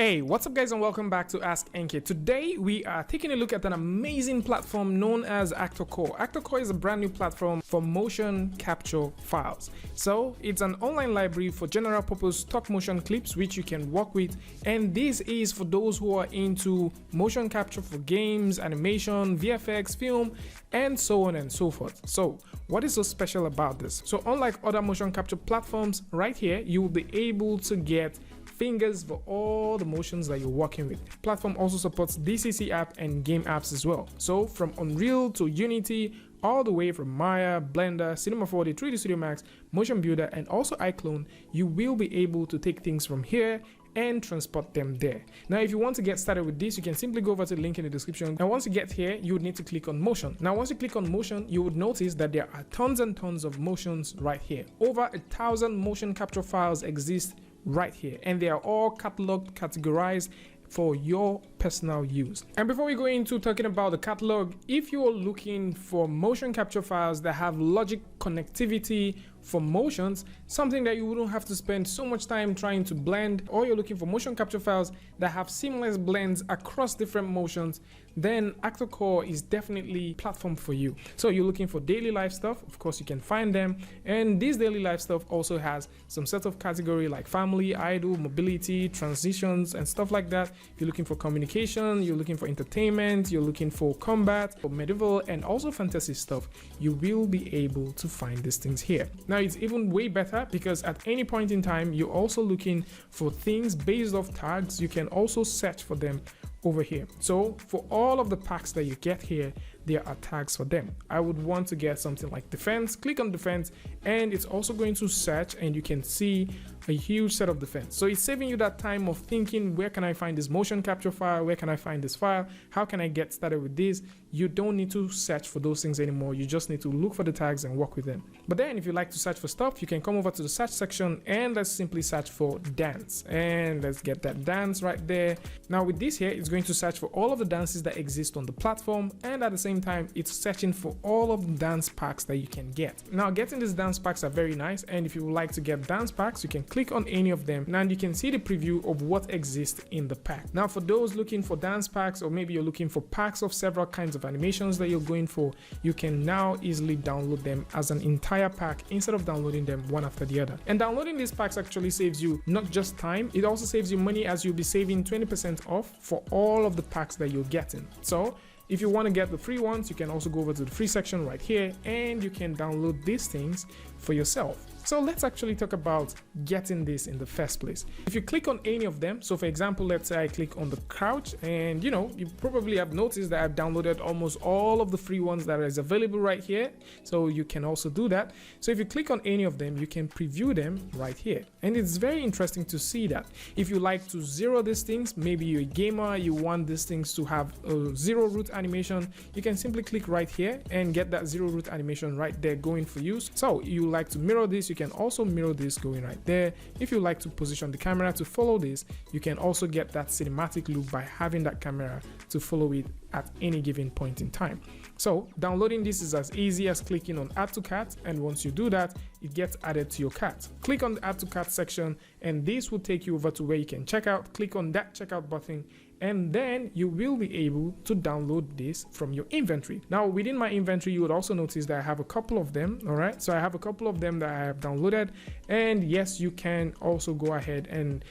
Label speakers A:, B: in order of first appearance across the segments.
A: Hey, what's up guys, and welcome back to askNK. Today we are taking a look at an amazing platform known as ActorCore. ActorCore is a brand new platform for motion capture files. So it's an online library for general purpose stop motion clips which you can work with, and this is for those who are into motion capture for games, animation, VFX, film, and so on and so forth. So what is so special about this? So unlike other motion capture platforms, right here you will be able to get fingers for all the motions that you're working with. The platform also supports DCC app and game apps as well. So from Unreal to Unity, all the way from Maya, Blender, Cinema 4D, 3D Studio Max, MotionBuilder, and also iClone, you will be able to take things from here and transport them there. Now, if you want to get started with this, you can simply go over to the link in the description. And once you get here, you would need to click on motion. Now, once you click on motion, you would notice that there are tons and tons of motions right here. Over 1,000 motion capture files exist right here, and they are all cataloged, categorized for your personal use. And before we go into talking about the catalog, if you are looking for motion capture files that have logic connectivity for motions, something that you wouldn't have to spend so much time trying to blend, or you're looking for motion capture files that have seamless blends across different motions, then ActorCore is definitely a platform for you. So you're looking for daily life stuff, of course you can find them, and this daily life stuff also has some set of category like family, idle, mobility, transitions, and stuff like that. If you're looking for communication, you're looking for entertainment, you're looking for combat, for medieval, and also fantasy stuff, you will be able to find these things here. Now it's even way better because at any point in time, you're also looking for things based off tags. You can also search for them over here. So for all of the packs that you get here, there are tags for them. I would want to get something like defense, click on defense, and it's also going to search, and you can see a huge set of defense. So it's saving you that time of thinking, where can I find this motion capture file? Where can I find this file? How can I get started with this? You don't need to search for those things anymore. You just need to look for the tags and work with them. But then if you like to search for stuff, you can come over to the search section and let's simply search for dance. And let's get that dance right there. Now with this here, it's going to search for all of the dances that exist on the platform, and at the same time, it's searching for all of the dance packs that you can get. Now getting these dance packs are very nice, and if you would like to get dance packs, you can click on any of them and you can see the preview of what exists in the pack. Now for those looking for dance packs, or maybe you're looking for packs of several kinds of animations that you're going for, you can now easily download them as an entire pack instead of downloading them one after the other. And downloading these packs actually saves you not just time, it also saves you money, as you'll be saving 20% off for all of the packs that you're getting. So if you want to get the free ones, you can also go over to the free section right here and you can download these things for yourself. So let's actually talk about getting this in the first place. If you click on any of them, so for example, let's say I click on the couch, and you probably have noticed that I've downloaded almost all of the free ones that is available right here. So you can also do that. So if you click on any of them, you can preview them right here. And it's very interesting to see that. If you like to zero these things, maybe you're a gamer, you want these things to have a zero root animation, you can simply click right here and get that zero root animation right there going for you. So you like to mirror this, you can also mirror this going right there. If you like to position the camera to follow this, you can also get that cinematic look by having that camera to follow it at any given point in time. So downloading this is as easy as clicking on add to cart, and once you do that, it gets added to your cart. Click on the add to cart section and this will take you over to where you can check out. Click on that checkout button and then you will be able to download this from your inventory. Now within my inventory, you would also notice that I have a couple of them. All right, so I have a couple of them that I have downloaded, and yes, you can also go ahead and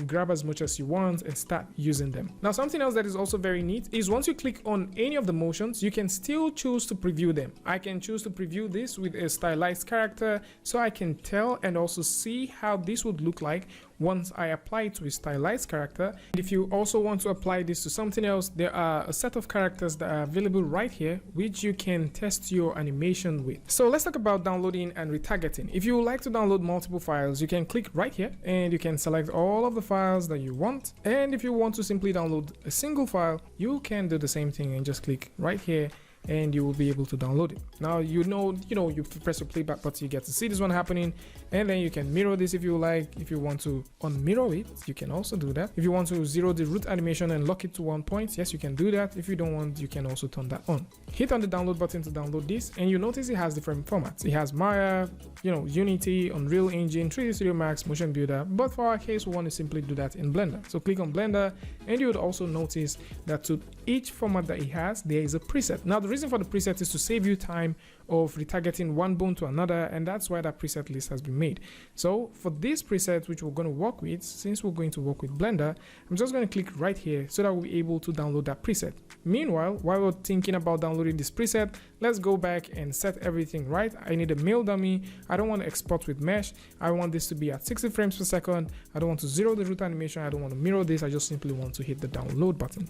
A: grab as much as you want and start using them. Now something else that is also very neat is once you click on any of the motions, you can still choose to preview them. I can choose to preview this with a stylized character, so I can tell and also see how this would look like once I apply it to a stylized character. And if you also want to apply this to something else, there are a set of characters that are available right here which you can test your animation with. So let's talk about downloading and retargeting. If you would like to download multiple files, you can click right here and you can select all of the files that you want. And if you want to simply download a single file, you can do the same thing and just click right here and you will be able to download it. Now you press your playback button, you get to see this one happening, and then you can mirror this if you like. If you want to unmirror it, you can also do that. If you want to zero the root animation and lock it to 1 point, yes, you can do that. If you don't want, you can also turn that on. Hit on the download button to download this, and you notice it has different formats. It has Maya, Unity, Unreal Engine, 3D Studio Max, MotionBuilder, but for our case we want to simply do that in Blender. So click on Blender, and you would also notice that to each format that it has, there is a preset. Now the reason for the preset is to save you time of retargeting one bone to another, and that's why that preset list has been made. So for this preset, which we're going to work with, since we're going to work with Blender, I'm just going to click right here so that we'll be able to download that preset. Meanwhile, while we're thinking about downloading this preset, let's go back and set everything right. I need a male dummy. I don't want to export with mesh. I want this to be at 60 frames per second. I don't want to zero the root animation. I don't want to mirror this. I just simply want to hit the download button.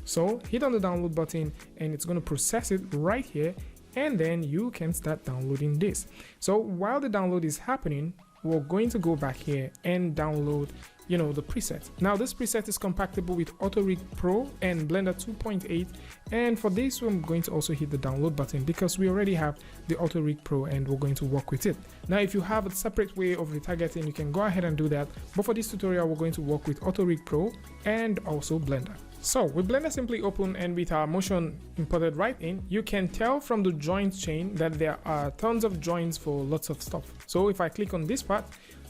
A: So hit on the download button, and it's going to process it right here, and then you can start downloading this. So while the download is happening, we're going to go back here and download the preset. Now this preset is compatible with AutoRig Pro and Blender 2.8, and for this I'm going to also hit the download button because we already have the AutoRig Pro and we're going to work with it. Now if you have a separate way of retargeting, you can go ahead and do that, but for this tutorial we're going to work with AutoRig Pro and also Blender. So with Blender simply open and with our motion imported right in, you can tell from the joint chain that there are tons of joints for lots of stuff. So if I click on this part,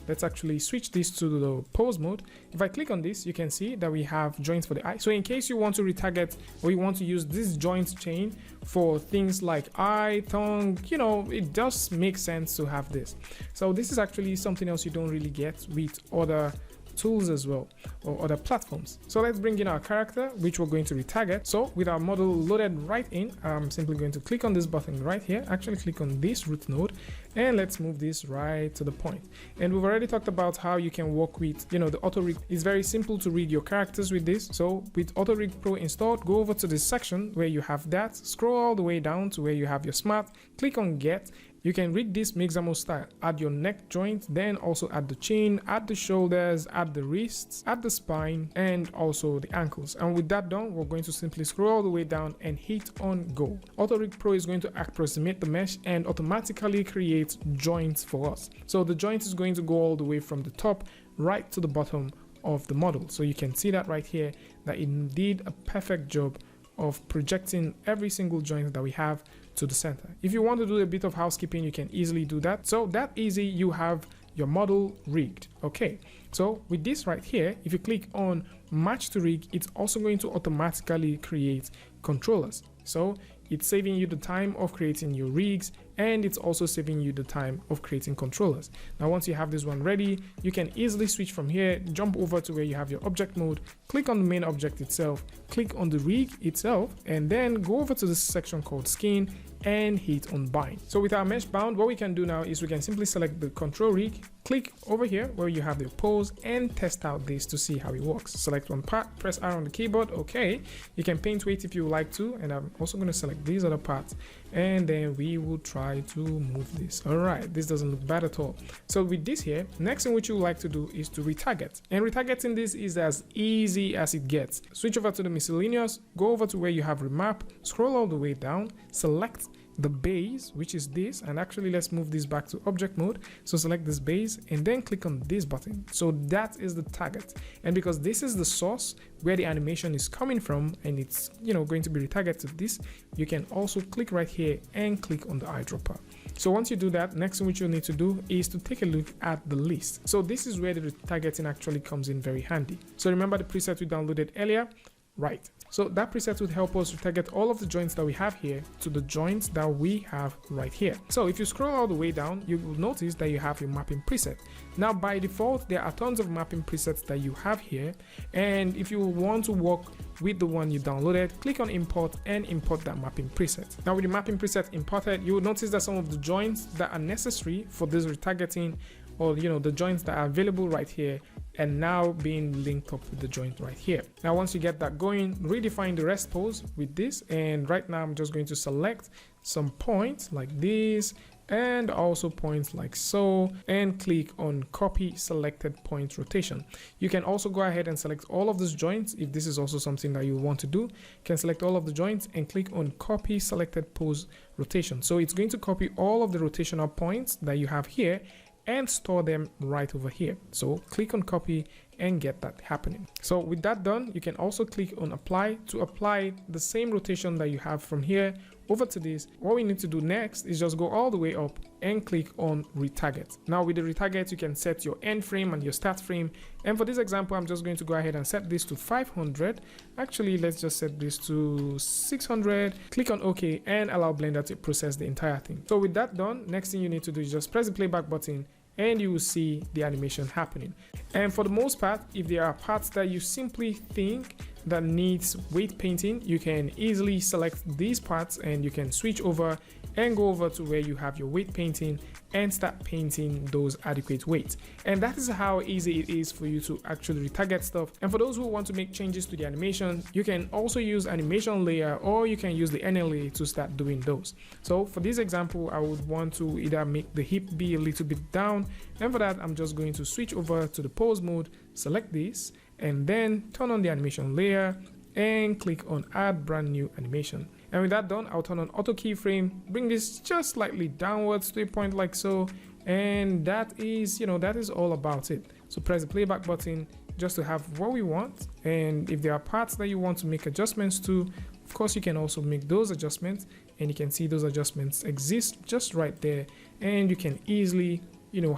A: let's actually switch this to the pose mode. If I click on this, you can see that we have joints for the eye. So in case you want to retarget or you want to use this joint chain for things like eye, tongue, it does make sense to have this. So this is actually something else you don't really get with other tools as well, or other platforms. So let's bring in our character, which we're going to retarget. So with our model loaded right in, I'm simply going to click on this button right here, actually click on this root node, and let's move this right to the point. And we've already talked about how you can work with, the AutoRig. It's very simple to rig your characters with this. So with AutoRig Pro installed, go over to this section where you have that, scroll all the way down to where you have your smart, click on get. You can rig this Mixamo style, add your neck joint, then also add the chin, add the shoulders, add the wrists, add the spine, and also the ankles. And with that done, we're going to simply scroll all the way down and hit on go. AutoRig Pro is going to approximate the mesh and automatically create joints for us. So the joint is going to go all the way from the top right to the bottom of the model. So you can see that right here, that it did a perfect job of projecting every single joint that we have to the center. If you want to do a bit of housekeeping, you can easily do that. So that easy, you have your model rigged. Okay, so with this right here, if you click on match to rig, it's also going to automatically create controllers. So it's saving you the time of creating your rigs, and it's also saving you the time of creating controllers. Now once you have this one ready, you can easily switch from here, jump over to where you have your object mode, click on the main object itself, click on the rig itself, and then go over to this section called skin and hit on bind. So with our mesh bound, what we can do now is we can simply select the control rig, click over here where you have the pose, and test out this to see how it works. Select one part, press R on the keyboard. Okay, you can paint weight if you like to, and I'm also going to select these other parts, and then we will try to move this. All right, this doesn't look bad at all. So with this here, next thing which you like to do is to retarget, and retargeting this is as easy as it gets. Switch over to the miscellaneous, go over to where you have remap, scroll all the way down, select the base, which is this, and actually let's move this back to object mode. So select this base and then click on this button. So that is the target, and because this is the source where the animation is coming from, and it's going to be retargeted to this, you can also click right here and click on the eyedropper. So once you do that, next thing which you need to do is to take a look at the list. So this is where the retargeting actually comes in very handy. So remember the preset we downloaded earlier, right? So that preset would help us retarget all of the joints that we have here to the joints that we have right here. So if you scroll all the way down, you will notice that you have your mapping preset. Now by default, there are tons of mapping presets that you have here, and if you want to work with the one you downloaded, click on import and import that mapping preset. Now with the mapping preset imported, you will notice that some of the joints that are necessary for this retargeting, or the joints that are available right here, and now being linked up with the joint right here. Now once you get that going, redefine the rest pose with this, and right now I'm just going to select some points like this, and also points like so, and click on copy selected point rotation. You can also go ahead and select all of these joints if this is also something that you want to do. You can select all of the joints and click on copy selected pose rotation. So it's going to copy all of the rotational points that you have here and store them right over here. So click on copy and get that happening. So with that done, you can also click on apply to apply the same rotation that you have from here over to this. What we need to do next is just go all the way up and click on retarget. Now with the retarget, you can set your end frame and your start frame. And for this example, I'm just going to go ahead and set this to 500. Actually, let's just set this to 600. Click on OK and allow Blender to process the entire thing. So with that done, next thing you need to do is just press the playback button and you will see the animation happening. And for the most part, if there are parts that you simply think that needs weight painting, you can easily select these parts and you can switch over and go over to where you have your weight painting and start painting those adequate weights. And that is how easy it is for you to actually retarget stuff. And for those who want to make changes to the animation, you can also use animation layer, or you can use the NLA to start doing those. So for this example, I would want to either make the hip be a little bit down, and for that I'm just going to switch over to the pose mode, select this, and then turn on the animation layer and click on add brand new animation. And with that done, I'll turn on auto keyframe, bring this just slightly downwards to a point like so, and that is, that is all about it. So press the playback button just to have what we want. And if there are parts that you want to make adjustments to, of course you can also make those adjustments, and you can see those adjustments exist just right there, and you can easily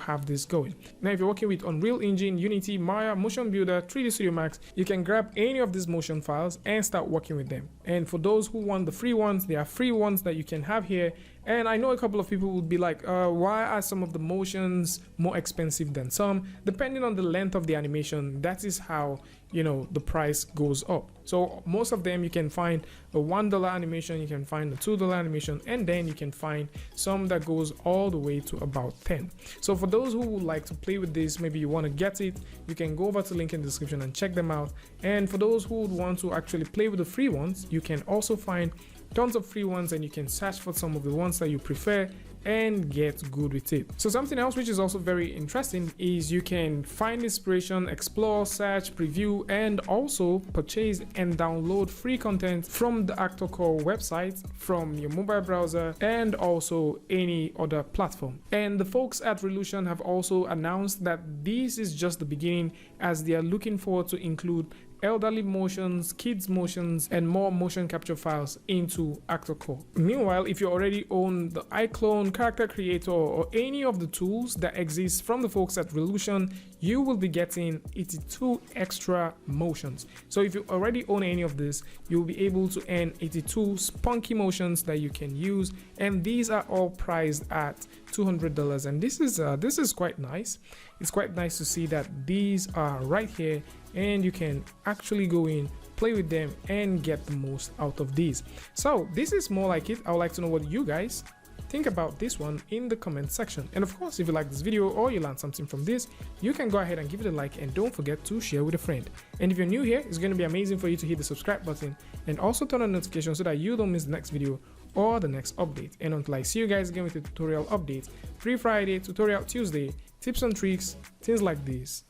A: have this going. Now if you're working with Unreal Engine, Unity, Maya, MotionBuilder, 3D Studio Max, you can grab any of these motion files and start working with them. And for those who want the free ones, there are free ones that you can have here. And I know a couple of people would be like, why are some of the motions more expensive than some? Depending on the length of the animation, that is how the price goes up. So most of them, you can find a $1 animation, you can find a $2 animation, and then you can find some that goes all the way to about 10. So for those who would like to play with this, maybe you want to get it, you can go over to the link in the description and check them out. And for those who would want to actually play with the free ones, you can also find tons of free ones, and you can search for some of the ones that you prefer and get good with it. So something else which is also very interesting is you can find inspiration, explore, search, preview, and also purchase and download free content from the ActorCore website, from your mobile browser, and also any other platform. And the folks at Reallusion have also announced that this is just the beginning, as they are looking forward to include elderly motions, kids motions, and more motion capture files into ActorCore. Meanwhile, if you already own the iClone, Character Creator, or any of the tools that exist from the folks at Reallusion, you will be getting 82 extra motions. So if you already own any of this, you'll be able to earn 82 spunky motions that you can use, and these are all priced at $200. And this is quite nice. It's quite nice to see that these are right here, and you can actually go in, play with them, and get the most out of these. So this is more like it. I would like to know what you guys think about this one in the comment section. And of course, if you like this video or you learned something from this, you can go ahead and give it a like, and don't forget to share with a friend. And if you're new here, it's going to be amazing for you to hit the subscribe button and also turn on notifications so that you don't miss the next video or the next update. And until I see you guys again with a tutorial update, Free Friday, Tutorial Tuesday, tips and tricks, things like this.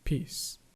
A: Peace.